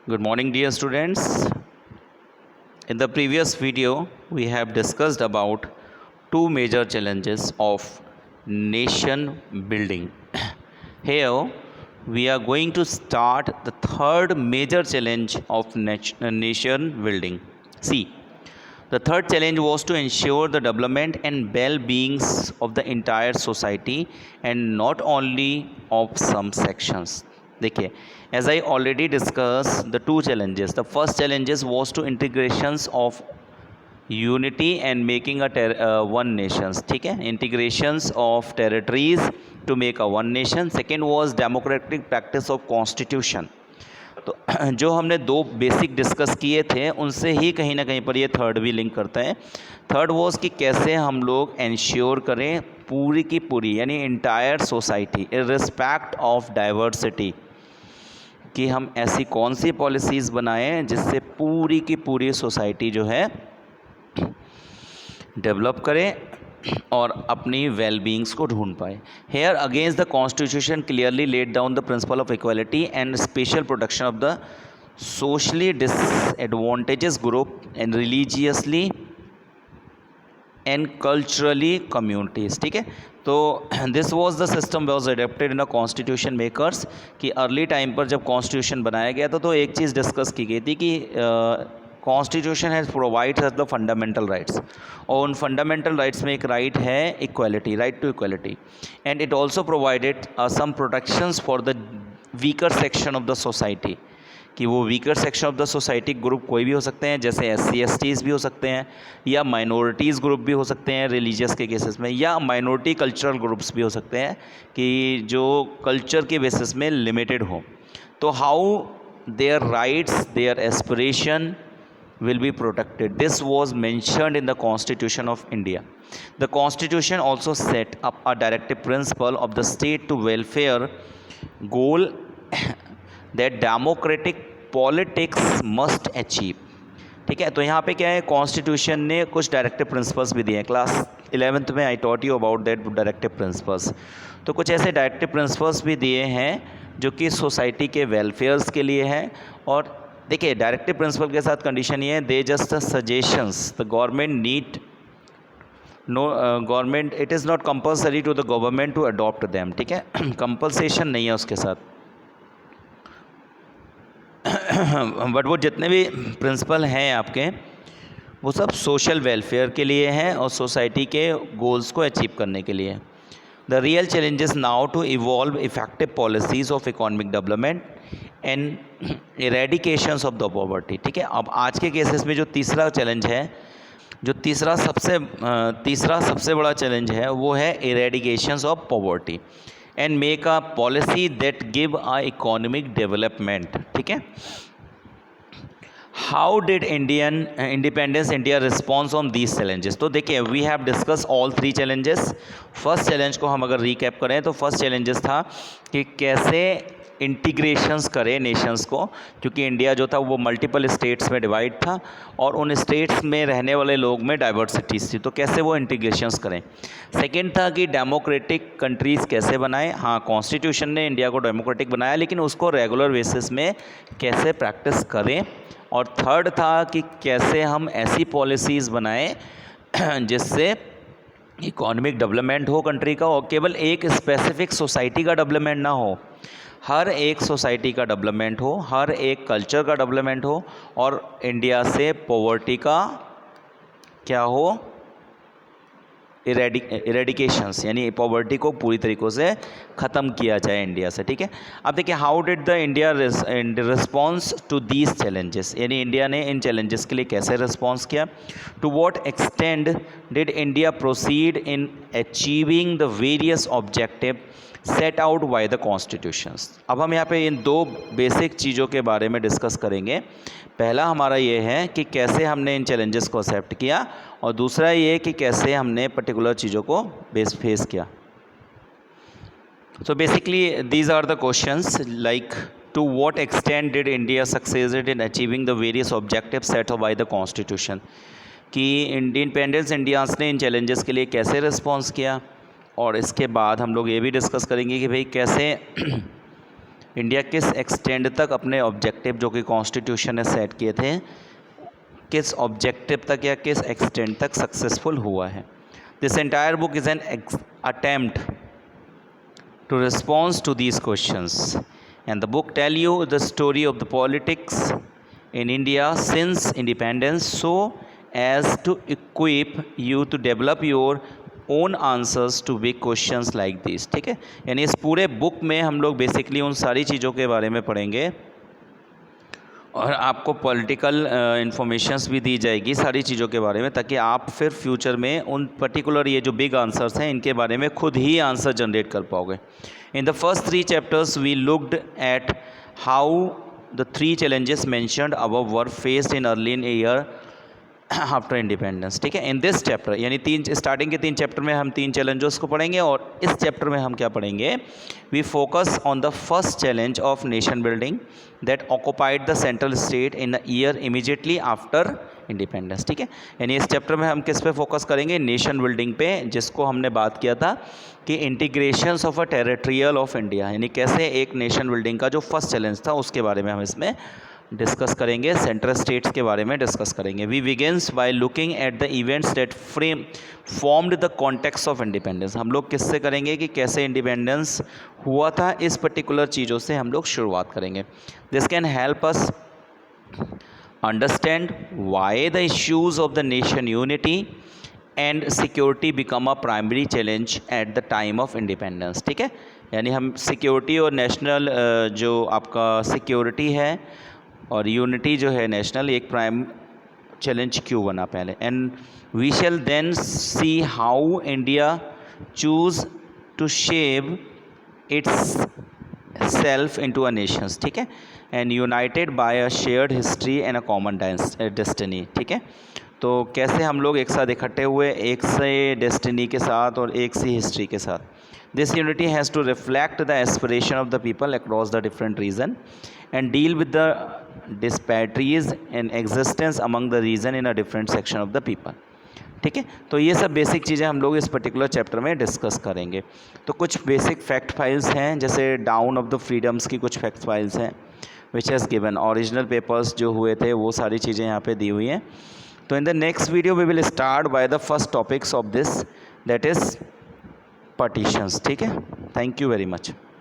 Good morning, dear students. In the previous video, we have discussed about two major challenges of nation building. Here, we are going to start the third major challenge of nation building. See, the third challenge was to ensure the development and well-being of the entire society and not only of some sections. देखिए, as I already discussed the two challenges. The first challenges was to integrations of unity and making a one nations. ठीक है, integrations of territories to make a one nation. Second was democratic practice of constitution. तो जो हमने दो basic discuss किए थे उनसे ही कहीं ना कहीं पर ये थर्ड भी लिंक करता है. थर्ड वॉज कि कैसे हम लोग इंश्योर करें पूरी की पूरी यानी इंटायर सोसाइटी इर्रिस्पेक्ट ऑफ डाइवर्सिटी कि हम ऐसी कौन सी पॉलिसीज़ बनाएं जिससे पूरी की पूरी सोसाइटी जो है डेवलप करें और अपनी वेलबींग्स को ढूंढ पाए. Here against the constitution clearly laid down the principle of equality and special protection of the socially disadvantages group and religiously and culturally communities. ठीक है, तो this was the system was adapted in the constitution makers कि early time पर जब constitution बनाया गया था तो एक चीज़ डिस्कस की गई थी कि constitution has provides as the fundamental rights और उन फंडामेंटल राइट्स में एक राइट है equality, right to equality, and it also provided some protections for the weaker section of the society कि वो weaker section of the society group कोई भी हो सकते हैं जैसे SC/STs भी हो सकते हैं या माइनॉरिटीज़ ग्रुप भी हो सकते हैं रिलीजियस के केसेस में या माइनॉरिटी कल्चरल ग्रुप्स भी हो सकते हैं कि जो कल्चर के बेसिस में लिमिटेड हो. तो how their rights their aspiration will be protected. This was mentioned in the Constitution of India. The Constitution also set up a directive principle of the state to welfare goal that democratic politics must achieve. ठीक है, तो यहाँ पे क्या है, constitution ने कुछ directive principles भी दिए हैं. क्लास 11th में I taught you about that directive principles. तो कुछ ऐसे डायरेक्टिव प्रिंसिपल्स भी दिए हैं जो कि सोसाइटी के वेलफेयर्स के लिए हैं. और देखिए, डायरेक्टिव प्रिंसिपल के साथ कंडीशन ये है, they just suggestions the government need no government it is not compulsory to the government to adopt them. ठीक है, कंपल्सेशन नहीं है उसके साथ. बट वो जितने भी प्रिंसिपल हैं आपके वो सब सोशल वेलफेयर के लिए हैं और सोसाइटी के गोल्स को अचीव करने के लिए. The real challenges now to evolve effective policies of economic development and eradications of the poverty. ठीक है, अब आज के केसेस में जो तीसरा चैलेंज है, जो तीसरा सबसे बड़ा चैलेंज है वो है eradications of poverty and make a policy that give a economic development. ठीक है, how did independence India response on these challenges. तो देखिए, we have discuss all three challenges. First challenge को हम अगर रिकैप करें तो फर्स्ट चैलेंजेस था कि कैसे इंटीग्रेशंस करें नेशंस को, क्योंकि इंडिया जो था वो मल्टीपल स्टेट्स में डिवाइड था और उन स्टेट्स में रहने वाले लोग में डाइवर्सिटीज़ थी, तो कैसे वो इंटीग्रेशंस करें. सेकंड था कि डेमोक्रेटिक कंट्रीज़ कैसे बनाएं. हाँ, कॉन्स्टिट्यूशन ने इंडिया को डेमोक्रेटिक बनाया लेकिन उसको रेगुलर बेसिस में कैसे प्रैक्टिस करें. और थर्ड था कि कैसे हम ऐसी पॉलिसीज़ बनाएं जिससे इकोनॉमिक डेवलपमेंट हो कंट्री का और केवल एक स्पेसिफिक सोसाइटी का डेवलपमेंट ना हो, हर एक सोसाइटी का डेवलपमेंट हो, हर एक कल्चर का डेवलपमेंट हो और इंडिया से पॉवर्टी का क्या हो, इरेडिकेशंस यानी पॉवर्टी को पूरी तरीक़ों से ख़त्म किया जाए इंडिया से. ठीक है, अब देखिए, how did the India response to these challenges, यानी इंडिया ने इन चैलेंजेस के लिए कैसे रिस्पॉन्स किया. To what extent did India proceed in achieving the various objective set out by the constitutions. अब हम यहाँ पे इन दो बेसिक चीज़ों के बारे में डिस्कस करेंगे. पहला हमारा ये है कि कैसे हमने इन चैलेंजेस को एक्सेप्ट किया और दूसरा ये कि कैसे हमने पर्टिकुलर चीज़ों को फेस किया. So basically these are the questions like to what extent did India succeeded in achieving the various objectives set by the constitution कि इंडिपेंडेंस इंडियाज़ ने इन चैलेंजेस के लिए कैसे रिस्पॉन्स किया. और इसके बाद हम लोग ये भी डिस्कस करेंगे कि भाई कैसे इंडिया किस एक्सटेंड तक अपने ऑब्जेक्टिव जो कि कॉन्स्टिट्यूशन ने सेट किए थे, किस ऑब्जेक्टिव तक या किस एक्सटेंड तक सक्सेसफुल हुआ है। This entire book is an attempt to response to these questions and the book tell you the story of the politics in India since independence so as to equip you to develop your own answers to big questions like these। ठीक है, यानी इस पूरे book में हम लोग basically उन सारी चीज़ों के बारे में पढ़ेंगे और आपको पॉलिटिकल इंफॉर्मेशंस भी दी जाएगी सारी चीज़ों के बारे में, ताकि आप फिर फ्यूचर में उन पर्टिकुलर ये जो बिग आंसर्स हैं इनके बारे में खुद ही आंसर जनरेट कर पाओगे। In the first 3 chapters we looked at how the 3 challenges mentioned above were faced in early in a year after independence. ठीक है, इन दिस चैप्टर यानी स्टार्टिंग के 3 चैप्टर में हम 3 चैलेंजेस को पढ़ेंगे और इस चैप्टर में हम क्या पढ़ेंगे, we focus on the first challenge of nation building that occupied the central state in the year immediately after independence. ठीक है, यानी इस चैप्टर में हम किस पे फोकस करेंगे, नेशन बिल्डिंग पे, जिसको हमने बात किया था कि integrations of a territorial of India, यानी कैसे एक नेशन बिल्डिंग का जो फर्स्ट चैलेंज था उसके बारे में हम इसमें डिस्कस करेंगे, सेंट्रल स्टेट्स के बारे में डिस्कस करेंगे। We begins by looking at the events that formed the context of independence. हम लोग किससे करेंगे कि कैसे इंडिपेंडेंस हुआ था, इस पर्टिकुलर चीज़ों से हम लोग शुरुआत करेंगे। This can help us understand why the issues of the nation unity and security become a primary challenge at the time of independence. ठीक है, यानी हम सिक्योरिटी और नेशनल जो आपका सिक्योरिटी है और यूनिटी जो है नेशनल, एक प्राइम चैलेंज क्यों बना पहले। And we shall then see how India chose to shape itself into a nations. ठीक है, and united by a shared history and a common destiny. ठीक है, तो कैसे हम लोग एक साथ इकट्ठे हुए, एक से डेस्टिनी के साथ और एक सी हिस्ट्री के साथ। This unity has to reflect the aspiration of the people across the different region and deal with the disparities in existence among the region in a different section of the people। ठीक है, तो ये सब basic चीज़ें हम लोग इस particular chapter में डिस्कस करेंगे। तो कुछ बेसिक फैक्ट फाइल्स हैं, जैसे डाउन ऑफ द फ्रीडम्स की कुछ फैक्ट फाइल्स हैं which has given, original papers जो हुए थे वो सारी चीज़ें यहाँ पे दी हुई हैं। तो in the next video we will start by the first topics of this that is partitions. ठीक है, थैंक यू वेरी मच।